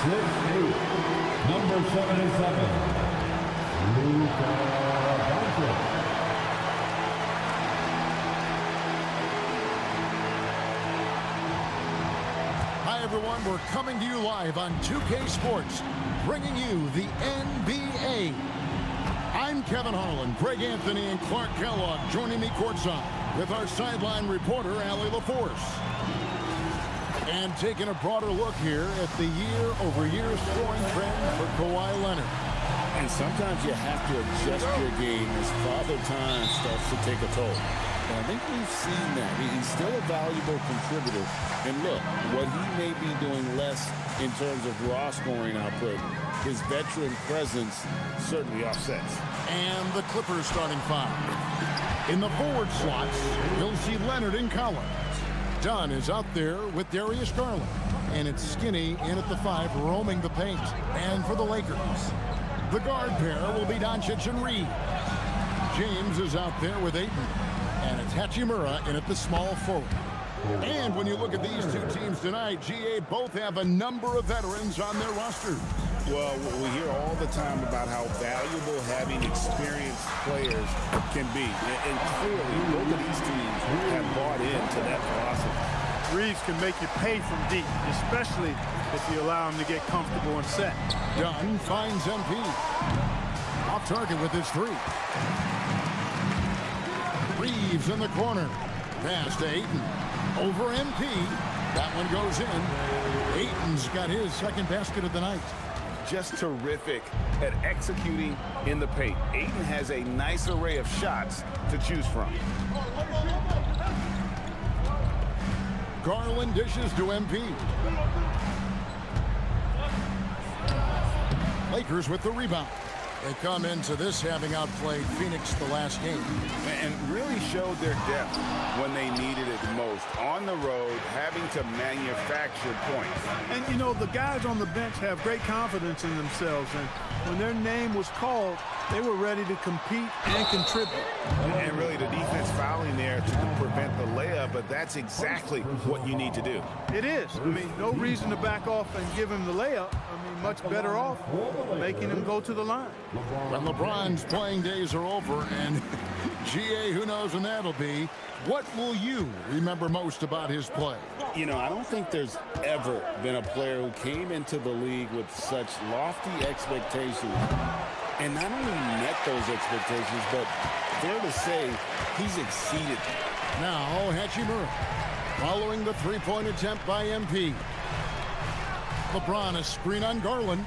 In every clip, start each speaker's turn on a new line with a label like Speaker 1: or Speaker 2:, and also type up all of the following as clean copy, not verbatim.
Speaker 1: 6'8", number 77, Luka Doncic.
Speaker 2: Hi everyone, we're coming to you live on 2K Sports, bringing you the NBA. I'm Kevin Harlan, Greg Anthony, and Clark Kellogg joining me courtside with our sideline reporter, Allie LaForce. And taking a broader look here at the year-over-year scoring trend for Kawhi Leonard.
Speaker 3: And sometimes you have to adjust your game as Father Time starts to take a toll. And I think we've seen that. He's still a valuable contributor. And look, what he may be doing less in terms of raw scoring output, his veteran presence certainly offsets.
Speaker 2: And the Clippers starting five. In the forward slots, you'll see Leonard and Collins. Dunn is out there with Darius Garland. And it's Skinny in at the 5, roaming the paint. And for the Lakers, the guard pair will be Doncic and Reed. James is out there with Ayton. And it's Hachimura in at the small forward. And when you look at these two teams tonight, GA both have a number of veterans on their rosters.
Speaker 3: Well, we hear all the time about how valuable having experienced players can be. And clearly, both of these teams have bought into that philosophy.
Speaker 4: Reeves can make you pay from deep, especially if you allow him to get comfortable and set.
Speaker 2: Dunn finds MP. Off target with his 3. Reeves in the corner. Pass to Ayton. Over MP. That one goes in. Ayton's got his second basket of the night.
Speaker 5: Just terrific at executing in the paint. Ayton has a nice array of shots to choose from.
Speaker 2: Garland dishes to MP. Lakers with the rebound. They come into this having outplayed Phoenix the last game.
Speaker 5: And really showed their depth when they needed it most. On the road, having to manufacture points.
Speaker 4: And, you know, the guys on the bench have great confidence in themselves. And when their name was called, they were ready to compete and contribute.
Speaker 5: And really the defense fouling there to prevent the layup, but that's exactly what you need to do.
Speaker 4: It is. I mean, no reason to back off and give him the layup. I mean, much better off making him go to the line.
Speaker 2: When LeBron's playing days are over, and GA, who knows when that'll be, what will you remember most about his play?
Speaker 3: You know, I don't think there's ever been a player who came into the league with such lofty expectations and not only met those expectations, but fair to say, he's exceeded them.
Speaker 2: Now, Hachimura, following the three-point attempt by MP. LeBron, a screen on Garland.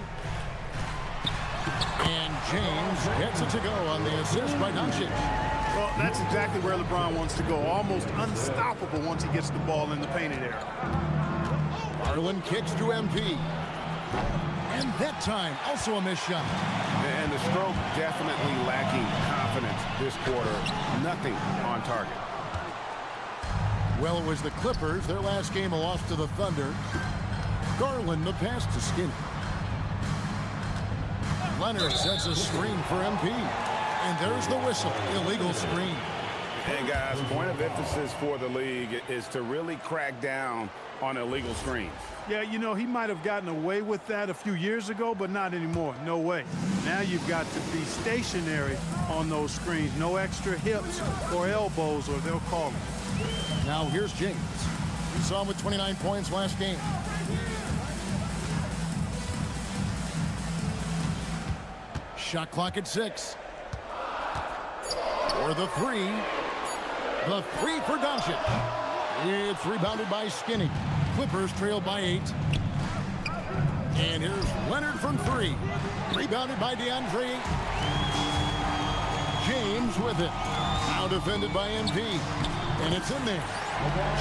Speaker 2: And James gets it to go on the assist by Doncic.
Speaker 4: Well, that's exactly where LeBron wants to go. Almost unstoppable once he gets the ball in the painted area.
Speaker 2: Garland kicks to MP. And that time, also a missed shot.
Speaker 5: And the stroke definitely lacking confidence this quarter. Nothing on target.
Speaker 2: Well, it was the Clippers. Their last game, a loss to the Thunder. Garland, the pass to Skinny. Leonard sets a screen for MP. And there's the whistle. Illegal screen.
Speaker 5: And guys, point of emphasis for the league is to really crack down on illegal screens.
Speaker 4: Yeah, you know, he might have gotten away with that a few years ago, but not anymore. No way. Now you've got to be stationary on those screens. No extra hips or elbows, or they'll call them.
Speaker 2: Now here's James. We saw him with 29 points last game. Shot clock at 6. For the 3. The 3 for Doncic. It's rebounded by Skinny. Clippers trail by 8. And here's Leonard from 3. Rebounded by DeAndre. James with it. Now defended by MP. And it's in there.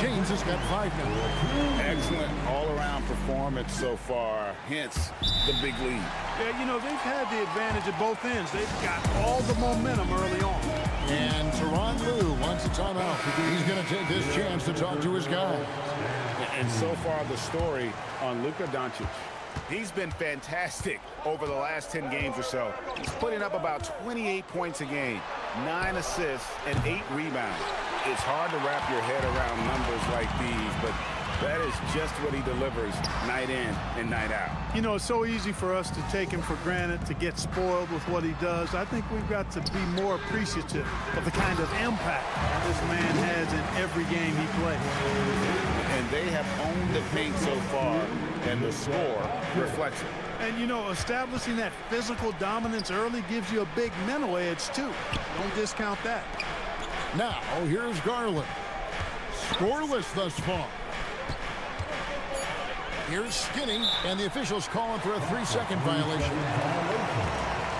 Speaker 2: James has got 5 now.
Speaker 5: Excellent all-around performance so far, hence the big lead.
Speaker 4: Yeah, you know, they've had the advantage at both ends. They've got all the momentum early on.
Speaker 2: And Tyronn Lue wants a timeout. He's going to take this chance to talk to his guys.
Speaker 5: And so far, the story on Luka Doncic. He's been fantastic over the last 10 games or so. He's putting up about 28 points a game, 9 assists, and 8 rebounds. It's hard to wrap your head around numbers like these, but That is just what he delivers night in and night out.
Speaker 4: You know, it's so easy for us to take him for granted, to get spoiled with what he does. I think we've got to be more appreciative of the kind of impact this man has in every game he plays.
Speaker 5: And they have owned the paint so far, and the score reflects it.
Speaker 4: And, you know, establishing that physical dominance early gives you a big mental edge, too. Don't discount that.
Speaker 2: Now, here's Garland. Scoreless thus far. Here's Skinny, and the officials calling for a 3-second violation.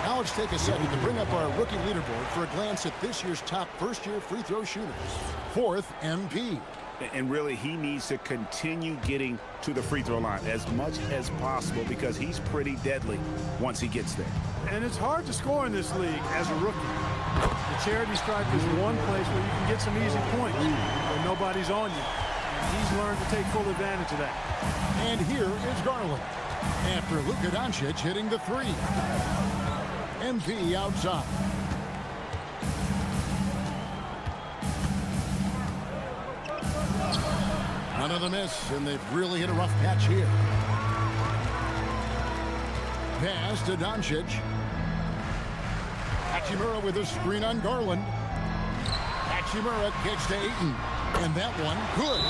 Speaker 2: Now let's take a second to bring up our rookie leaderboard for a glance at this year's top first-year free throw shooters. Fourth, MP.
Speaker 5: And really, he needs to continue getting to the free throw line as much as possible because he's pretty deadly once he gets there.
Speaker 4: And it's hard to score in this league as a rookie. The charity stripe is one place where you can get some easy points, but nobody's on you. And he's learned to take full advantage of that.
Speaker 2: And here is Garland after Luka Doncic hitting the three. MP outside. Another miss, and they've really hit a rough patch here. Pass to Doncic. Hachimura with a screen on Garland. Hachimura kicks to Ayton. And that one, good.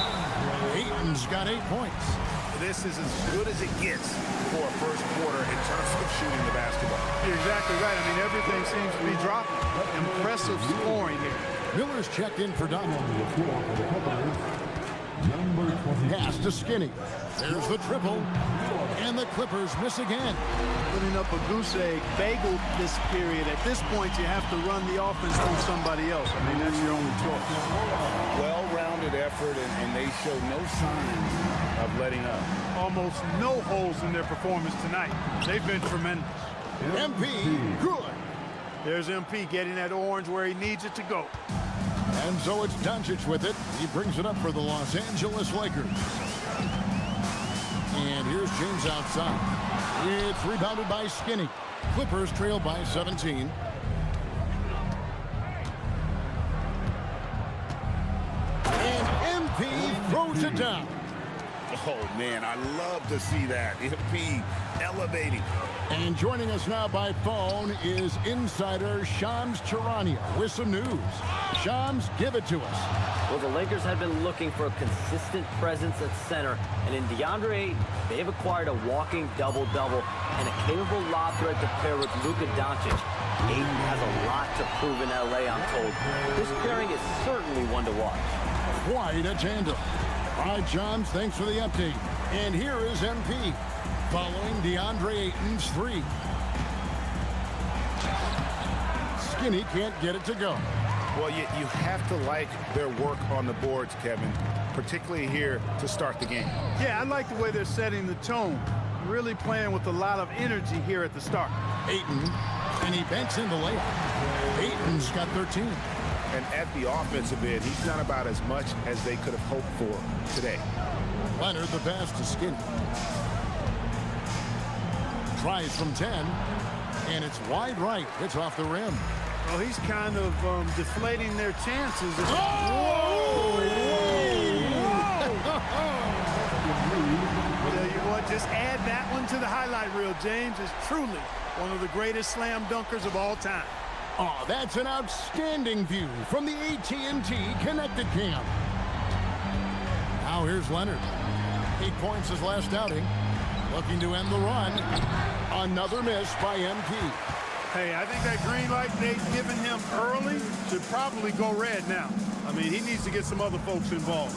Speaker 2: Ayton's got 8 points.
Speaker 5: This is as good as it gets for a first quarter in terms of shooting the basketball.
Speaker 4: You're exactly right. I mean, everything seems to be dropping. Impressive scoring here.
Speaker 2: Miller's checked in for Doncic. Pass to Skinny. There's the triple. And the Clippers miss again.
Speaker 4: Putting up a goose egg bagel this period. At this point, you have to run the offense through somebody else. I mean, that's your only choice.
Speaker 5: Well-rounded effort, and they show no signs of letting up.
Speaker 4: Almost no holes in their performance tonight. They've been tremendous.
Speaker 2: MP, good.
Speaker 4: There's MP getting that orange where he needs it to go.
Speaker 2: And so it's Doncic with it. He brings it up for the Los Angeles Lakers. And here's James outside. It's rebounded by Skinny. Clippers trail by 17. And MP throws it down.
Speaker 5: Oh, man, I love to see that. MP elevating.
Speaker 2: And joining us now by phone is insider Shams Charania with some news. Shams, give it to us.
Speaker 6: Well, the Lakers have been looking for a consistent presence at center, and in DeAndre Ayton, they've acquired a walking double-double and a capable lob threat to pair with Luka Doncic. Ayton has a lot to prove in L.A., I'm told. This pairing is certainly one to watch.
Speaker 2: Quite a tandem. All right, Shams, thanks for the update. And here is MP following DeAndre Ayton's three. Skinny can't get it to go.
Speaker 5: Well, you have to like their work on the boards, Kevin, particularly here to start the game.
Speaker 4: Yeah, I like the way they're setting the tone. Really playing with a lot of energy here at the start.
Speaker 2: Ayton, and he banks in the layup. Ayton's got 13.
Speaker 5: And at the offensive end, he's done about as much as they could have hoped for today.
Speaker 2: Leonard, the pass to Skinny. Tries from 10, and it's wide right. It's off the rim.
Speaker 4: Well, he's kind of deflating their chances.
Speaker 2: Oh!
Speaker 4: Tell you what, just add that one to the highlight reel. James is truly one of the greatest slam dunkers of all time.
Speaker 2: Oh, that's an outstanding view from the AT&T Connected Cam. Now here's Leonard. 8 points his last outing. Looking to end the run. Another miss by MP.
Speaker 4: Hey, I think that green light they've given him early should probably go red now. I mean, he needs to get some other folks involved.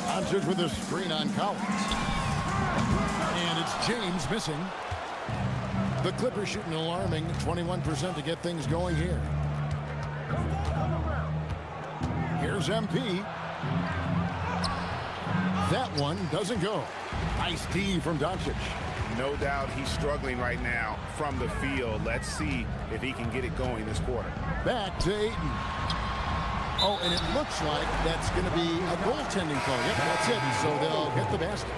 Speaker 2: Doncic with a screen on Collins. And it's James missing. The Clippers shooting an alarming 21% to get things going here. Here's MP. That one doesn't go. Nice D from Doncic.
Speaker 5: No doubt he's struggling right now from the field. Let's see if he can get it going this quarter.
Speaker 2: Back to Ayton. Oh, and it looks like that's going to be a goaltending call. Yep, that's it. So they'll hit the basket.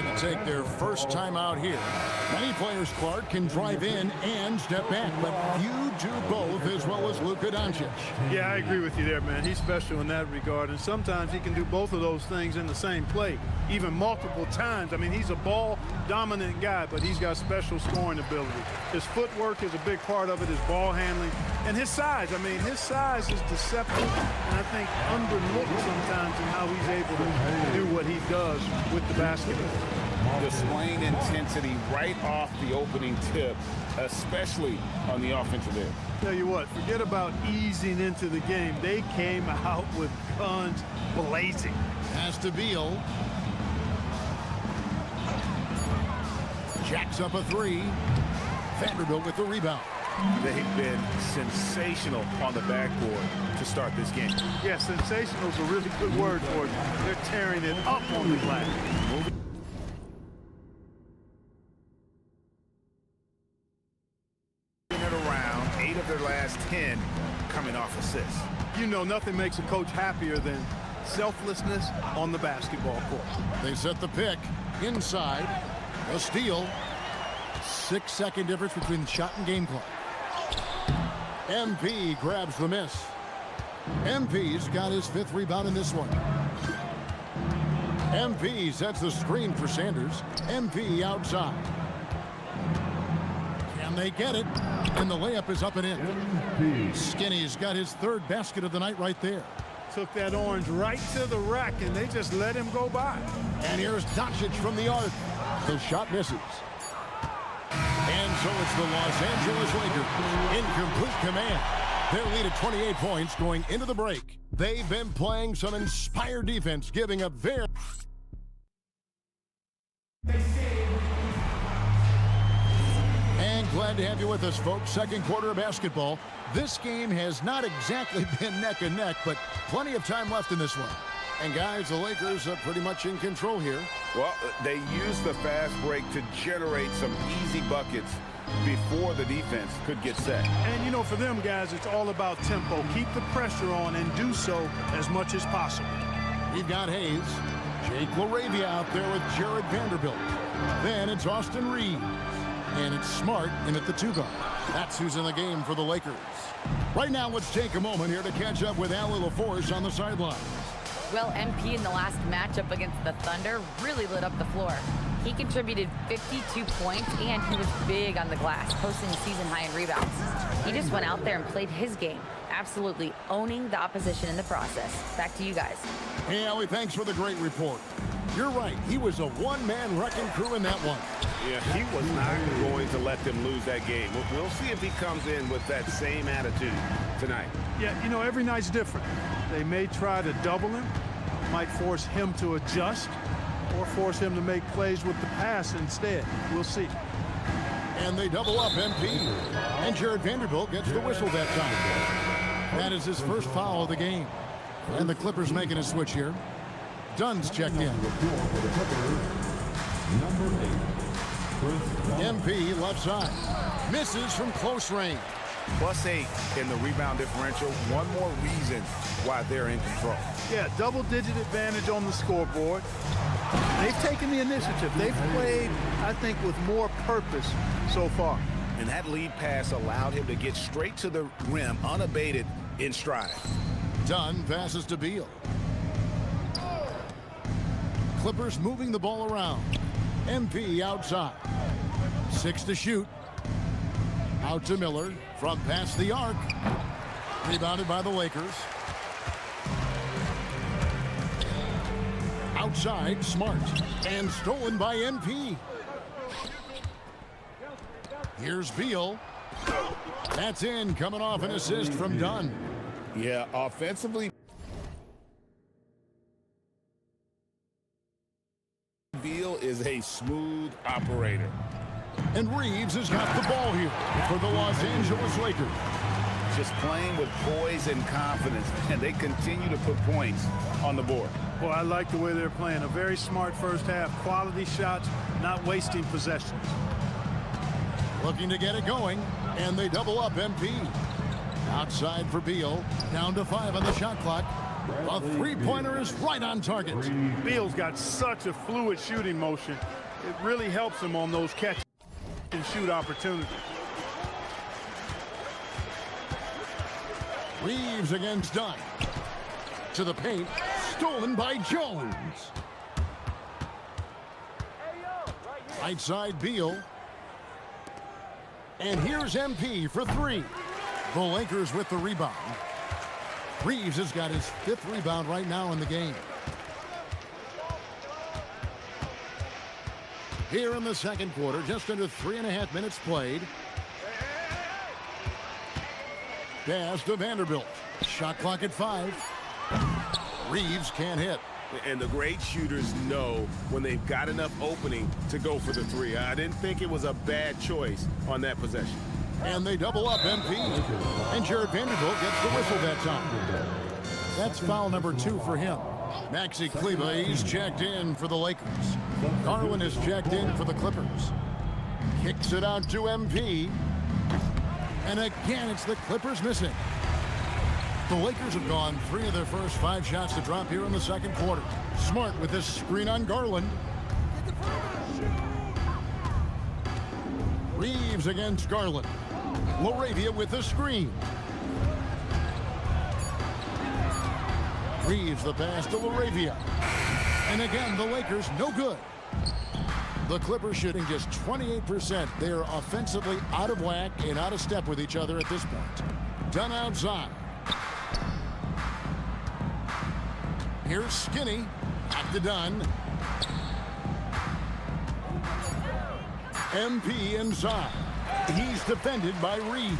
Speaker 2: decide to take their first time out here. Many players, Clark, can drive in and step back, but few do both as well as Luka Doncic.
Speaker 4: Yeah, I agree with you there, man. He's special in that regard, and sometimes he can do both of those things in the same play, even multiple times. I mean, he's a ball-dominant guy, but he's got special scoring ability. His footwork is a big part of it, his ball handling, and his size. I mean, his size is deceptive, and I think underlooked sometimes in how he's able to do what he does with the basketball.
Speaker 5: Displaying intensity right off the opening tip, especially on the offensive end.
Speaker 4: Tell you what, forget about easing into the game. They came out with guns blazing.
Speaker 2: Pass to Beal. Jacks up a three. Vanderbilt with the rebound.
Speaker 5: They've been sensational on the backboard to start this game.
Speaker 4: Yeah, sensational is a really good word for it. They're tearing it up on the glass.
Speaker 5: It around 8 of their last 10 coming off assists.
Speaker 4: You know, nothing makes a coach happier than selflessness on the basketball court.
Speaker 2: They set the pick inside. A steal. 6-second difference between shot and game clock. MP grabs the miss. MP's got his 5th rebound in this one. MP sets the screen for Sanders. MP outside. Can they get it? And the layup is up and in. Skinny's got his 3rd basket of the night right there.
Speaker 4: Took that orange right to the rack, and they just let him go by.
Speaker 2: And here's Doncic from the arc. The shot misses. And so it's the Los Angeles Lakers in complete command. Their lead at 28 points going into the break. They've been playing some inspired defense, giving up very... And glad to have you with us, folks. Second quarter of basketball. This game has not exactly been neck and neck, but plenty of time left in this one. And guys, the Lakers are pretty much in control here.
Speaker 5: Well, they used the fast break to generate some easy buckets before the defense could get set.
Speaker 4: And, you know, for them guys, it's all about tempo. Keep the pressure on and do so as much as possible.
Speaker 2: We've got Hayes. Jake LaRavia out there with Jared Vanderbilt. Then it's Austin Reeves. And it's Smart in at the 2 guard. That's who's in the game for the Lakers. Right now, let's take a moment here to catch up with Allie LaForce on the sidelines.
Speaker 7: Well, MP in the last matchup against the Thunder really lit up the floor. He contributed 52 points, and he was big on the glass, posting a season high in rebounds. He just went out there and played his game, absolutely owning the opposition in the process. Back to you guys.
Speaker 2: Hey, Allie, thanks for the great report. You're right. He was a one-man wrecking crew in that one.
Speaker 5: Yeah, he was not going to let them lose that game. We'll see if he comes in with that same attitude tonight.
Speaker 4: Yeah, you know, every night's different. They may try to double him, might force him to adjust, or force him to make plays with the pass instead. We'll see.
Speaker 2: And they double up MP. And Jared Vanderbilt gets the whistle that time. That is his first foul of the game. And the Clippers making a switch here. Dunn's checked in. MP left side. Misses from close range.
Speaker 5: +8 in the rebound differential. One more reason why they're in control.
Speaker 4: Yeah, double-digit advantage on the scoreboard. They've taken the initiative. They've played, I think, with more purpose so far.
Speaker 5: And that lead pass allowed him to get straight to the rim, unabated in stride.
Speaker 2: Dunn passes to Beal. Clippers moving the ball around. MP outside. 6 to shoot. Out to Miller from past the arc. Rebounded by the Lakers. Outside, Smart. And stolen by MP. Here's Beal. That's in, coming off an assist from Dunn.
Speaker 5: Yeah, offensively, Beal is a smooth operator.
Speaker 2: And Reeves has got the ball here for the Los Angeles Lakers.
Speaker 5: Just playing with poise and confidence, and they continue to put points on the board.
Speaker 4: Boy, I like the way they're playing. A very smart first half. Quality shots, not wasting possessions.
Speaker 2: Looking to get it going, and they double up MP. Outside for Beal. Down to 5 on the shot clock. A three-pointer is right on target.
Speaker 4: Beal's got such a fluid shooting motion. It really helps him on those catch and shoot opportunities.
Speaker 2: Reeves against Dunn. To the paint. Stolen by Jones. Right side Beal. And here's MP for three. The Lakers with the rebound. Reeves has got his 5th rebound right now in the game. Here in the second quarter, just under 3.5 minutes played. Pass to Vanderbilt. Shot clock at 5. Reeves can't hit.
Speaker 5: And the great shooters know when they've got enough opening to go for the three. I didn't think it was a bad choice on that possession.
Speaker 2: And they double up MP. And Jared Vanderbilt gets the whistle that time. That's foul number 2 for him. Maxi Kleber, he's checked in for the Lakers. Garland is checked in for the Clippers. Kicks it out to MP. And again, it's the Clippers missing. The Lakers have gone 3 of their first 5 shots to drop here in the second quarter. Smart with this screen on Garland. Reeves against Garland. Laravia with the screen. Reeves the pass to Laravia. And again, the Lakers no good. The Clippers shooting just 28%. They are offensively out of whack and out of step with each other at this point. Dunn outside. Here's Skinny. Back to Dunn. MP inside. He's defended by Reed.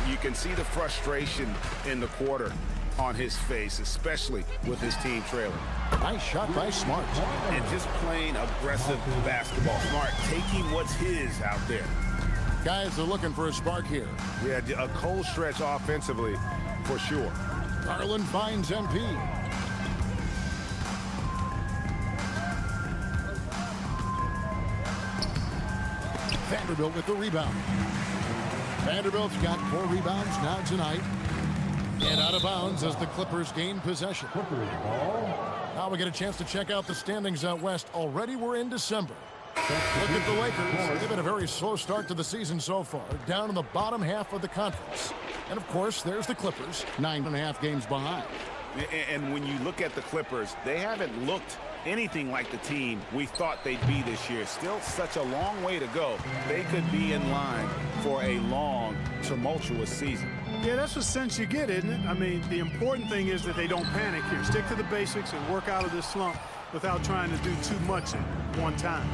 Speaker 5: You can see the frustration in the quarter on his face, especially with his team trailing.
Speaker 2: Nice shot by Smart.
Speaker 5: And just playing aggressive basketball. Smart taking what's his out there.
Speaker 2: Guys are looking for a spark here.
Speaker 5: Yeah, a cold stretch offensively for sure.
Speaker 2: Garland finds MP. Vanderbilt with the rebound. Vanderbilt's got 4 rebounds now tonight. And out of bounds as the Clippers gain possession.
Speaker 1: Clippers ball.
Speaker 2: Now we get a chance to check out the standings out west. Already we're in December. Look at the Lakers. They've had a very slow start to the season so far. Down in the bottom half of the conference. And of course, there's the Clippers. 9.5 games behind.
Speaker 5: And when you look at the Clippers, they haven't looked anything like the team we thought they'd be this year. Still such a long way to go. They could be in line for a long, tumultuous season.
Speaker 4: Yeah, that's the sense you get, isn't it? I mean, the important thing is that they don't panic here. Stick to the basics and work out of this slump without trying to do too much at one time.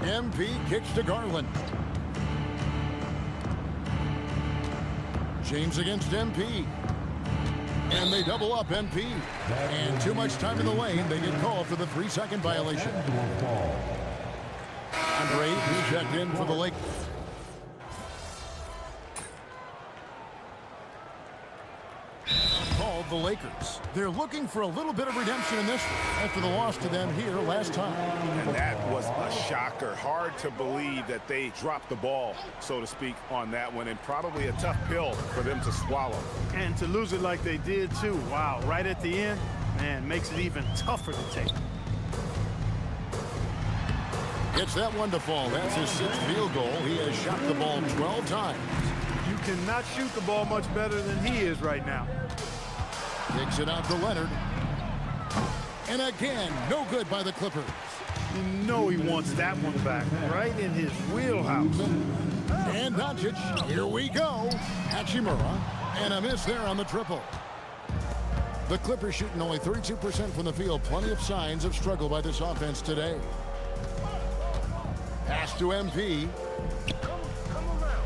Speaker 2: MP kicks to Garland. James against MP. And they double up MP. And too much time in the lane. They get called for the 3-second violation. Andre is checked in for the Lakers. Called the Lakers. They're looking for a little bit of redemption in this one after the loss to them here last time.
Speaker 5: And that was a shocker. Hard to believe that they dropped the ball, so to speak, on that one. And probably a tough pill for them to swallow.
Speaker 4: And to lose it like they did, too. Wow, right at the end, man, makes it even tougher to take.
Speaker 2: Gets that one to fall. That's his 6th field goal. He has shot the ball 12 times.
Speaker 4: You cannot shoot the ball much better than he is right now.
Speaker 2: Kicks it out to Leonard. And again, no good by the Clippers.
Speaker 4: You know he wants that one back, right in his wheelhouse.
Speaker 2: And Doncic, here we go. Hachimura, and a miss there on the triple. The Clippers shooting only 32% from the field. Plenty of signs of struggle by this offense today. Pass to MP.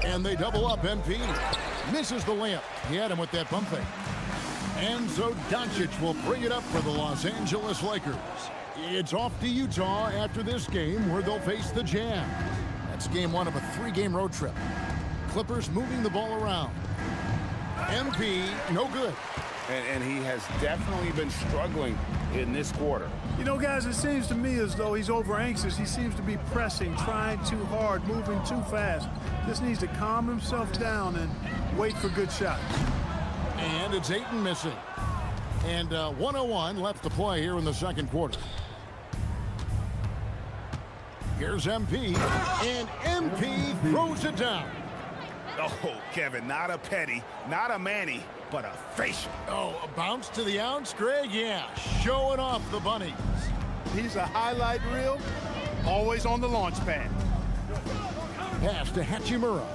Speaker 2: And they double up MP. Misses the layup. He had him with that bump fake. And so Doncic will bring it up for the Los Angeles Lakers. It's off to Utah after this game where they'll face the Jazz. That's game 1 of a 3-game road trip. Clippers moving the ball around. MP, no good.
Speaker 5: And he has definitely been struggling in this quarter.
Speaker 4: You know, guys, it seems to me as though he's over anxious. He seems to be pressing, trying too hard, moving too fast. Just needs to calm himself down and wait for good shots.
Speaker 2: And it's Ayton missing. And 101 left to play here in the second quarter. Here's MP, and MP throws it down.
Speaker 5: Oh, Kevin, not a petty, not a Manny, but a facial.
Speaker 2: Oh, a bounce to the ounce, Greg? Yeah, showing off the bunnies.
Speaker 4: He's a highlight reel, always on the launch pad.
Speaker 2: Pass to Hachimura.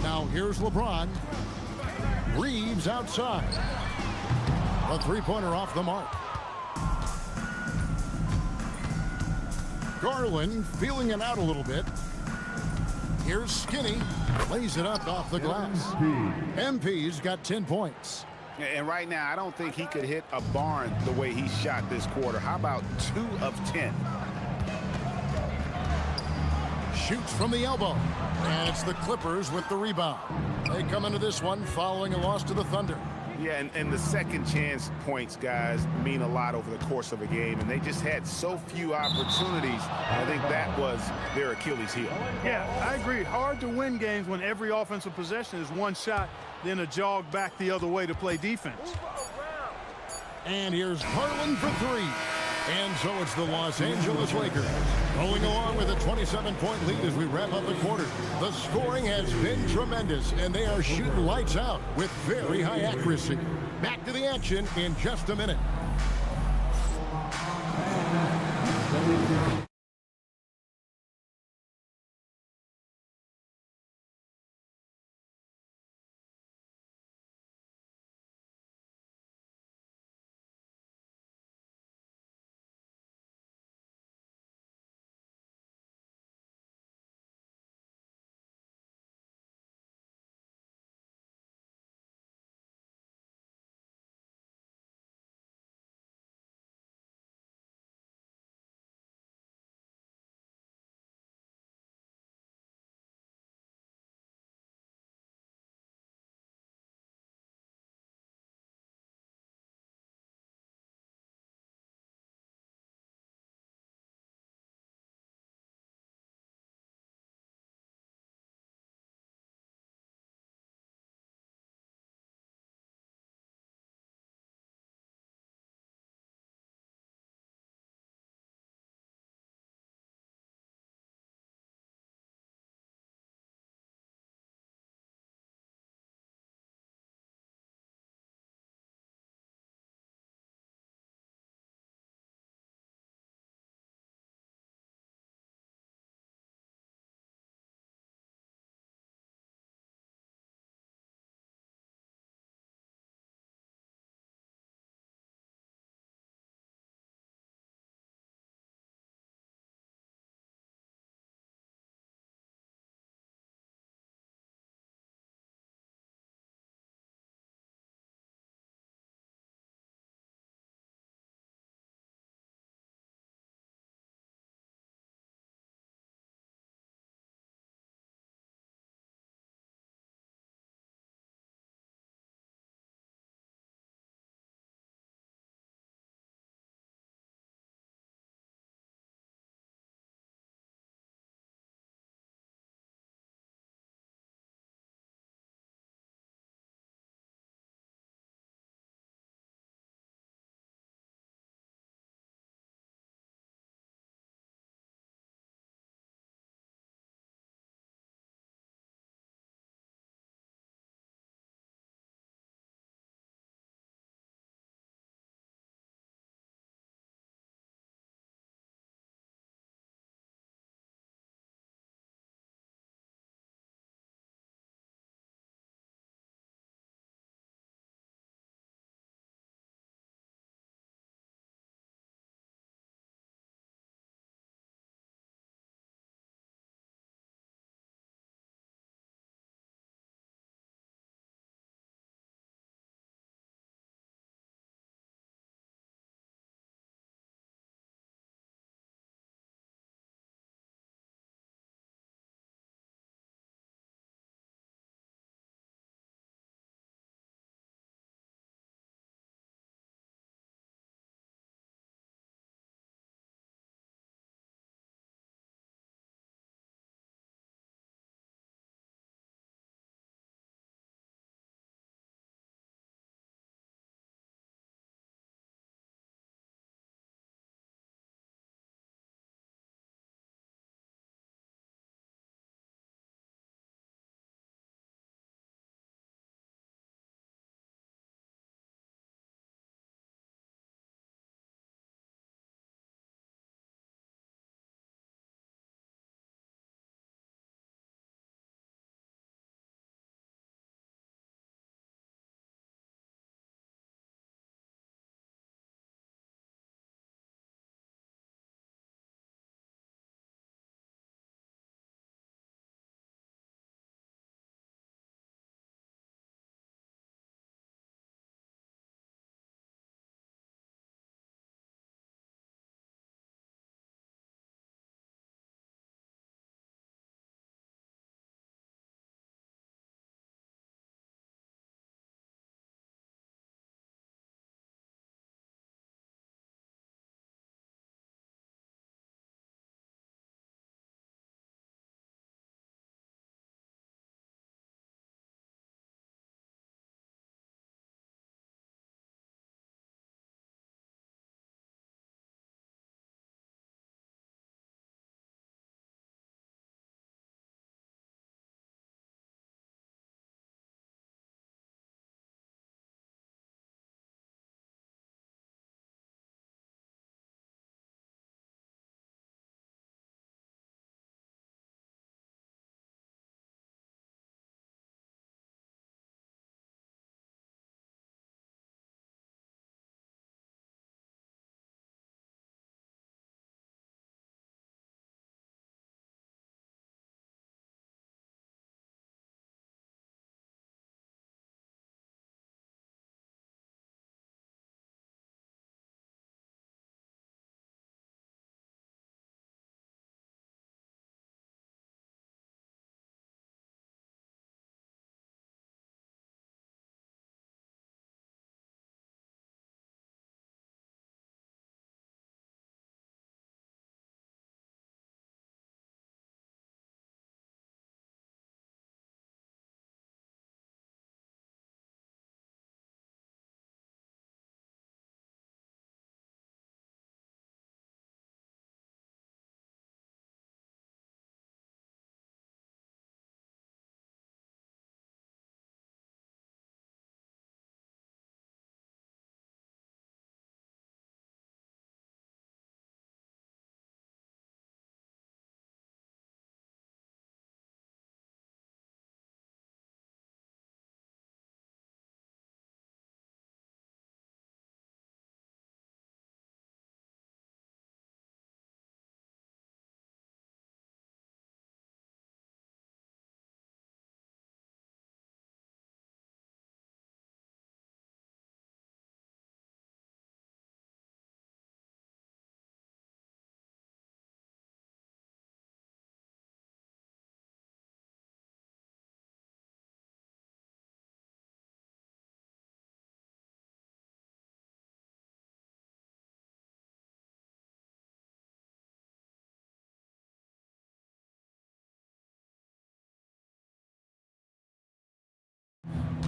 Speaker 2: Now here's LeBron. Reeves outside. A three-pointer off the mark. Garland feeling it out a little bit. Here's Skinny. Lays it up off the glass. MP's got 10 points.
Speaker 5: And right now, I don't think he could hit a barn the way he shot this quarter. How about 2 of 10?
Speaker 2: Shoots from the elbow. And it's the Clippers with the rebound. They come into this one following a loss to the Thunder.
Speaker 5: Yeah, and the second chance points, guys, mean a lot over the course of a game. And they just had so few opportunities. I think that was their Achilles heel.
Speaker 4: Yeah, I agree. Hard to win games when every offensive possession is one shot, then a jog back the other way to play defense.
Speaker 2: And here's Garland for three. And so it's the Los Angeles Lakers rolling along with a 27-point lead as we wrap up the quarter. The scoring has been tremendous, and they are shooting lights out with very high accuracy. Back to the action in just a minute.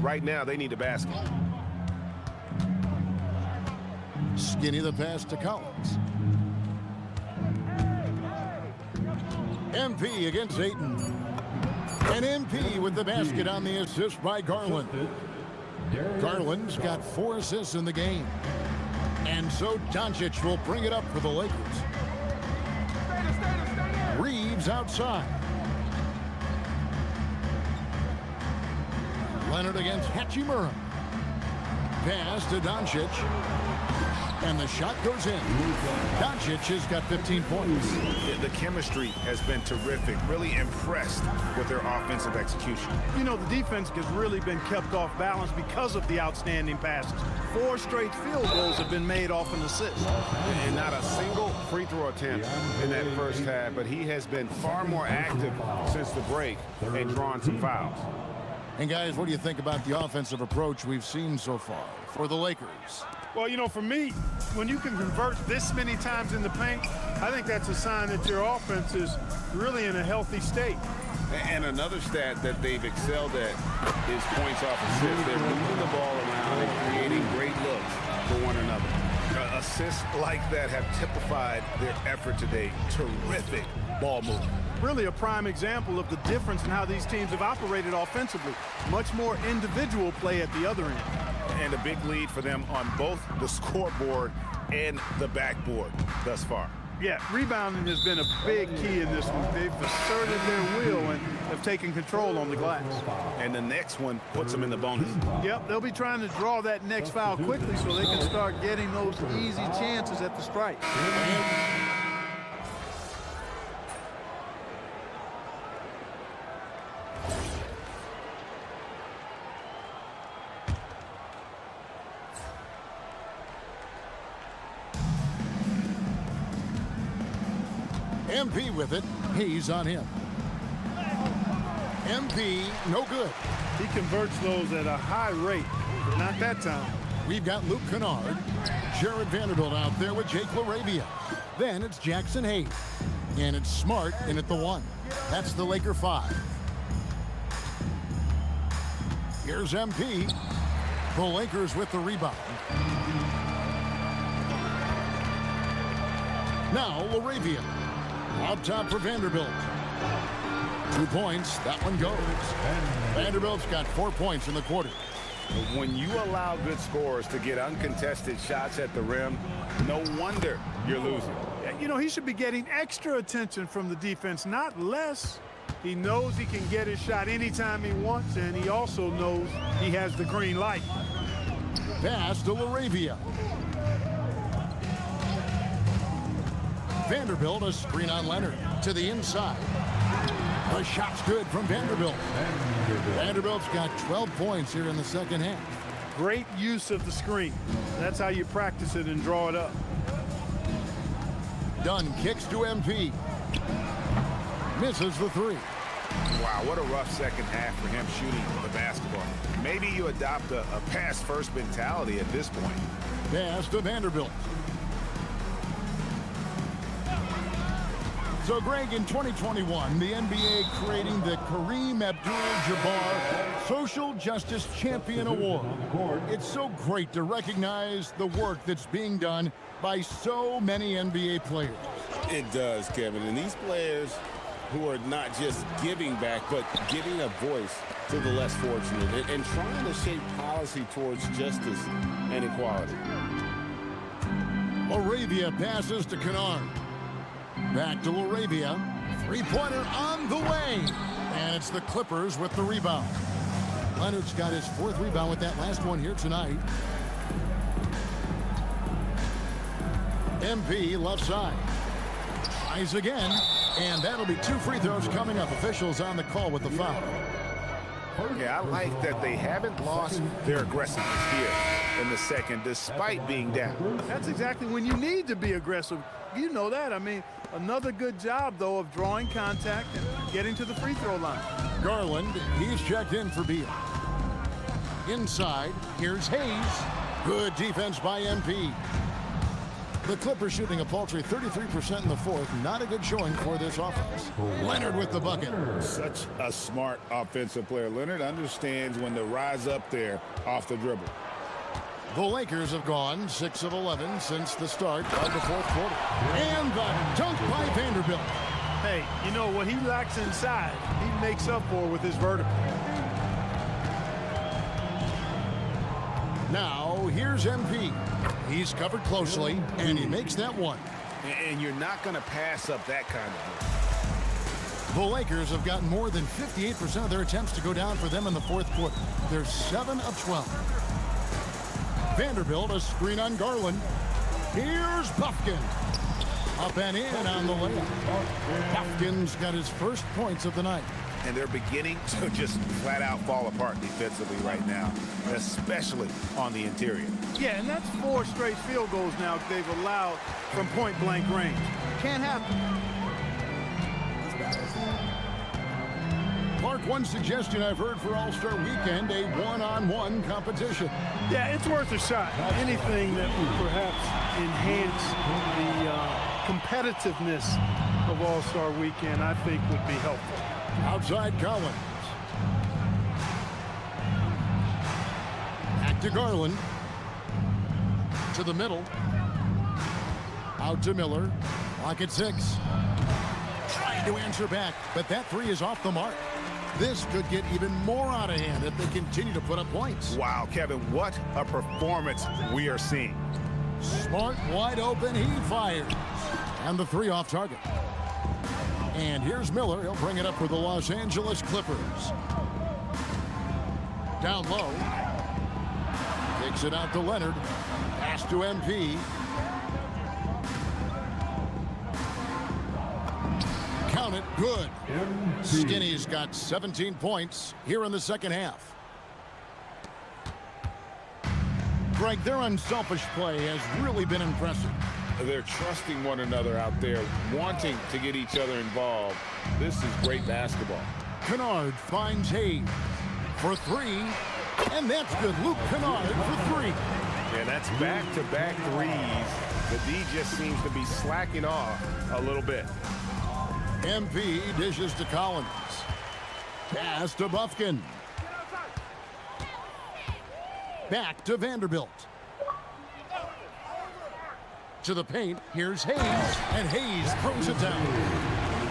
Speaker 5: Right now, they need a basket.
Speaker 2: Skinny the pass to Collins. MP against Ayton. And MP with the basket on the assist by Garland. Garland's got 4 assists in the game. And so Doncic will bring it up for the Lakers. Reeves outside. Leonard against Hachimura. Pass to Doncic. And the shot goes in. Doncic has got 15 points.
Speaker 5: The chemistry has been terrific. Really impressed with their offensive execution.
Speaker 4: You know, the defense has really been kept off balance because of the outstanding passes. 4 straight field goals have been made off an assist.
Speaker 5: And not a single free throw attempt in that first half, but he has been far more active since the break and drawn some fouls.
Speaker 2: And guys, what do you think about the offensive approach we've seen so far for the Lakers?
Speaker 4: Well, you know, for me, when you can convert this many times in the paint, I think that's a sign that your offense is really in a healthy state.
Speaker 5: And another stat that they've excelled at is points off assists. They're moving the ball around and creating great looks for one another. Assists like that have typified their effort today. Terrific ball movement.
Speaker 4: Really a prime example of the difference in how these teams have operated offensively. Much more individual play at the other end.
Speaker 5: And a big lead for them on both the scoreboard and the backboard thus far.
Speaker 4: Yeah, rebounding has been a big key in this one. They've asserted their will and have taken control on the glass.
Speaker 5: And the next one puts them in the bonus.
Speaker 4: Yep, they'll be trying to draw that next foul quickly so they can start getting those easy chances at the strike.
Speaker 2: MP with it. Hayes on him. MP, no good.
Speaker 4: He converts those at a high rate, but not that time.
Speaker 2: We've got Luke Kennard. Jared Vanderbilt out there with Jake LaRavia. Then it's Jackson Hayes. And it's Smart in at the 1. That's the Laker 5. Here's MP. The Lakers with the rebound. Now LaRavia. Up top for Vanderbilt. 2 points. That one goes. Vanderbilt's got 4 points in the quarter.
Speaker 5: When you allow good scorers to get uncontested shots at the rim, no wonder you're losing.
Speaker 4: You know, he should be getting extra attention from the defense, not less. He knows he can get his shot anytime he wants, and he also knows he has the green light.
Speaker 2: Pass to LaRavia. Vanderbilt, a screen on Leonard to the inside. The shot's good from Vanderbilt. Vanderbilt's got 12 points here in the second half.
Speaker 4: Great use of the screen. That's how you practice it and draw it up.
Speaker 2: Dunn kicks to MP. Misses the 3.
Speaker 5: Wow, what a rough second half for him shooting the basketball. Maybe you adopt a pass-first mentality at this point.
Speaker 2: Pass to Vanderbilt. So, Greg, in 2021, the NBA creating the Kareem Abdul-Jabbar Social Justice Champion Award. It's so great to recognize the work that's being done by so many NBA players.
Speaker 3: It does, Kevin. And these players who are not just giving back, but giving a voice to the less fortunate and trying to shape policy towards justice and equality.
Speaker 2: LaRavia passes to Kennard. Back to LaRavia. 3-pointer on the way. And it's the Clippers with the rebound. Leonard's got his 4th rebound with that last one here tonight. MP left side. Tries again. And that'll be 2 free throws coming up. Officials on the call with the foul.
Speaker 5: Yeah, I like that they haven't lost their aggressiveness here in the second, despite being down.
Speaker 4: That's exactly when you need to be aggressive. You know that. I mean, another good job, though, of drawing contact and getting to the free throw line.
Speaker 2: Garland, he's checked in for Beal. Inside, here's Hayes. Good defense by MP. The Clippers shooting a paltry 33% in the fourth. Not a good showing for this offense. Leonard with the bucket.
Speaker 3: Such a smart offensive player. Leonard understands when to rise up there off the dribble.
Speaker 2: The Lakers have gone 6 of 11 since the start of the fourth quarter. And the dunk by Vanderbilt.
Speaker 4: Hey, you know what he lacks inside, he makes up for with his vertical.
Speaker 2: Now, here's MP. He's covered closely, and he makes that one.
Speaker 5: And you're not going to pass up that kind of
Speaker 2: The Lakers have gotten more than 58% of their attempts to go down for them in the fourth quarter. They're 7 of 12. Vanderbilt, a screen on Garland. Here's Buffkin. Up and in on the layup. Buffkin's got his first points of the night.
Speaker 5: And they're beginning to just flat out fall apart defensively right now, especially on the interior.
Speaker 4: Yeah, and that's 4 straight field goals now they've allowed from point-blank range. Can't happen.
Speaker 2: Clark, one suggestion I've heard for All-Star Weekend, a one-on-one competition.
Speaker 4: Yeah, it's worth a shot. Anything that would perhaps enhance the competitiveness of All-Star Weekend, I think would be helpful.
Speaker 2: Outside Collins. Back to Garland. To the middle. Out to Miller. Clock at 6. Trying to answer back, but that 3 is off the mark. This could get even more out of hand if they continue to put up points.
Speaker 5: Wow, Kevin, what a performance we are seeing.
Speaker 2: Smart, wide open, he fires. And the 3 off target. And here's Miller. He'll bring it up for the Los Angeles Clippers. Down low. Takes it out to Leonard. Pass to MP. Count it. Good. Skinny's got 17 points here in the second half. Greg, their unselfish play has really been impressive.
Speaker 3: They're trusting one another out there, wanting to get each other involved. This is great basketball.
Speaker 2: Kennard finds Hayes for 3, and that's good. Luke Kennard for 3.
Speaker 5: Yeah, that's back-to-back threes. The D just seems to be slacking off a little bit.
Speaker 2: MP dishes to Collins. Pass to Buffkin. Back to Vanderbilt. To the paint, here's Hayes, and Hayes throws it down.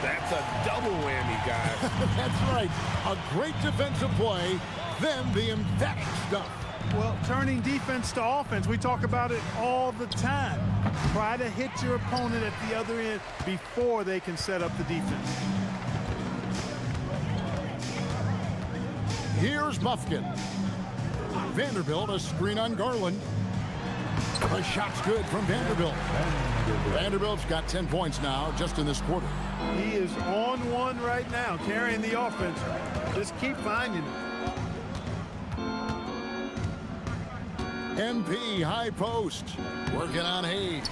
Speaker 5: That's a double whammy, guys.
Speaker 2: That's right. A great defensive play, then the emphatic stuff.
Speaker 4: Well, turning defense to offense, we talk about it all the time. Try to hit your opponent at the other end before they can set up the defense.
Speaker 2: Here's Buffkin. Vanderbilt, a screen on Garland. The shot's good from Vanderbilt. Vanderbilt's got 10 points now just in this quarter.
Speaker 4: He is on one right now, carrying the offense. Just keep finding him.
Speaker 2: MP, high post, working on Hayes.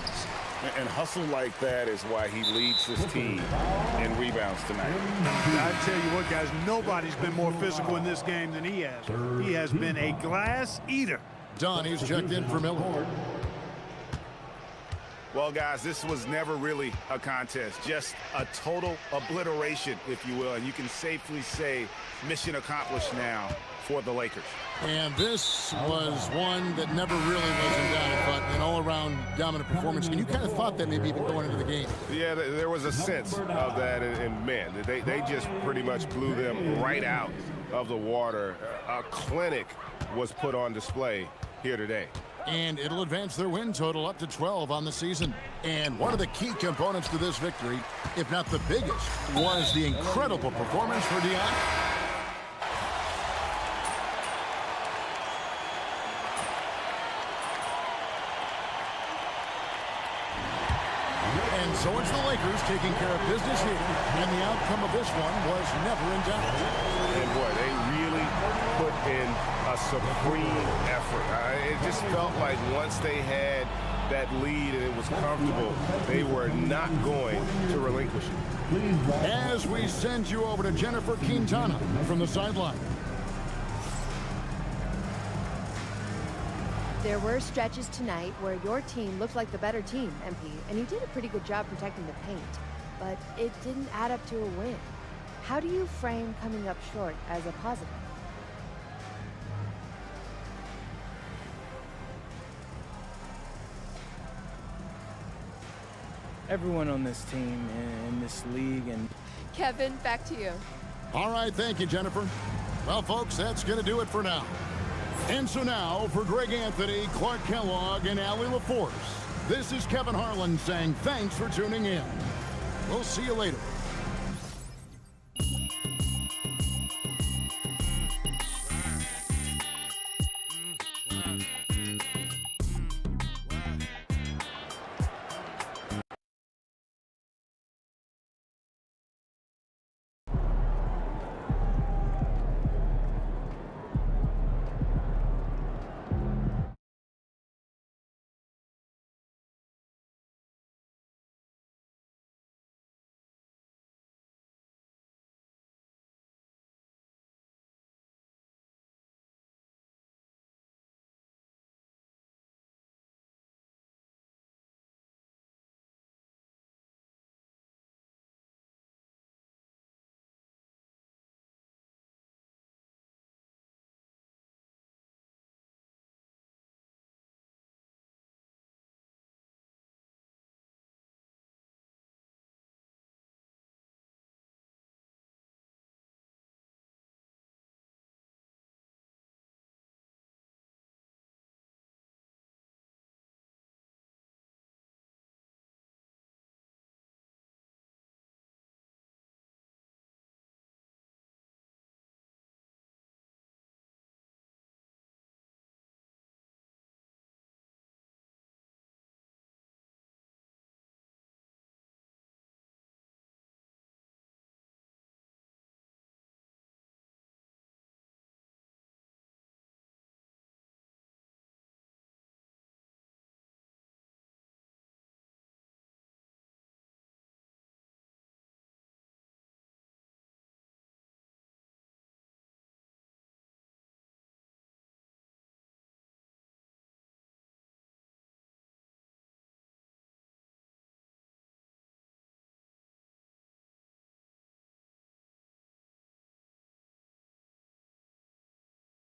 Speaker 3: And hustle like that is why he leads this team in rebounds tonight.
Speaker 4: I tell you what, guys, nobody's been more physical in this game than he has. He has been a glass eater.
Speaker 2: Donnie's checked in for Miller.
Speaker 5: Well, guys, this was never really a contest, just a total obliteration, if you will. And you can safely say mission accomplished now for the Lakers.
Speaker 2: And this was one that never really was in doubt, but an all-around dominant performance. And you kind of thought that maybe even going into the game.
Speaker 5: Yeah, there was a sense of that, and man, they just pretty much blew them right out of the water. A clinic was put on display here today.
Speaker 2: And it'll advance their win total up to 12 on the season. And one of the key components to this victory, if not the biggest, was the incredible performance for DeAndre. And so it's the Lakers taking care of business here. And the outcome of this one was never in doubt.
Speaker 5: And boy, they really put in a supreme effort. It just felt like once they had that lead and it was comfortable, they were not going to relinquish it.
Speaker 2: As we send you over to Jennifer Quintana from the sideline.
Speaker 8: There were stretches tonight where your team looked like the better team, MP, and you did a pretty good job protecting the paint, but it didn't add up to a win. How do you frame coming up short as a positive?
Speaker 9: Everyone on this team in this league and
Speaker 8: Kevin, back to you.
Speaker 2: All right, thank you, Jennifer. Well, folks, that's going to do it for now. And so now, for Greg Anthony, Clark Kellogg, and Allie LaForce, this is Kevin Harlan saying thanks for tuning in. We'll see you later.